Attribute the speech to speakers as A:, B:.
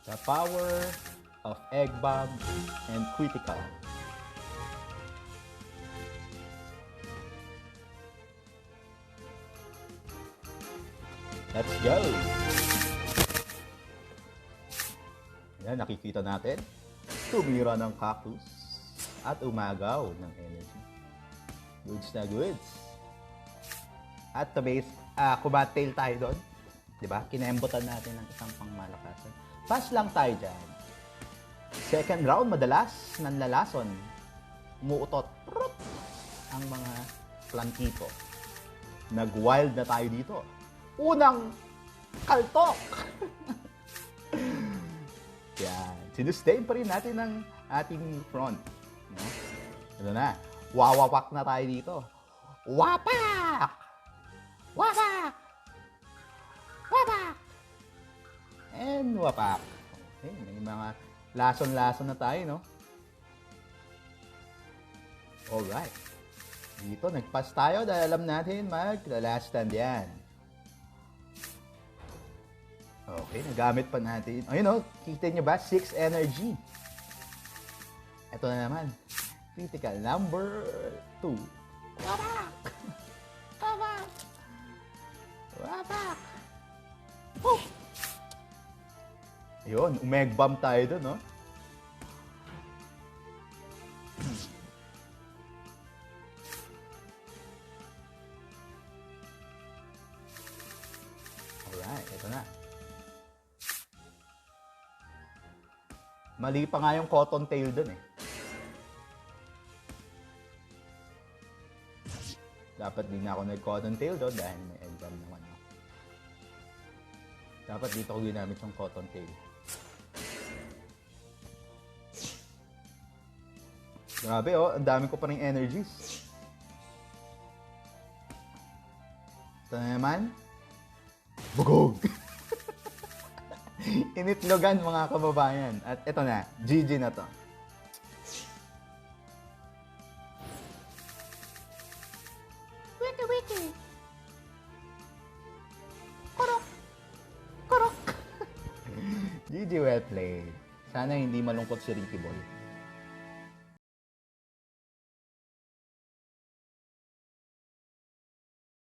A: The power of Eggbomb and critical. Let's go! Ayan, nakikita natin. Tumira ng cactus at umagaw ng energy. Goods na goods. At the base, kumattail tayo doon. Diba? Kinembotan natin ng isang pangmalakasan. Pass lang tayo dyan. Second round, madalas, nanlalason. Umuutot. Ang mga plantito. Nag-wild na tayo dito. Unang kaltok! Yan. Sinustain pa rin natin ang ating front. No? Ano na? Wawapak na tayo dito. Wapak! Wapak! Wapak! And wapak. Okay, may mga lason-lason na tayo, no? Alright. Dito, nag-pass tayo dahil alam natin mag-last stand yan. Okay, nagamit pa natin. Ayun, oh, kita nyo ba? 6 energy. Ito na naman. Critical number 2. Wapak! Wapak! Wapak! Woo! Ayun, umeg-bomb tayo dun, no? Alright, ito na. Mali pa nga yung cotton tail dun eh. Dapat din ako nag-cotton tail doon dahil may Eggbomb naman. No? Dapat dito ko ginamit yung cotton tail. Grabe oh, ang dami ko pa rin energies. Ito na naman. Bugog! Initlogan mga kababayan. At ito na, GG na to. Wiki wiki. Kurok. Kurok. GG, well played. Sana hindi malungkot si Ricky Boy.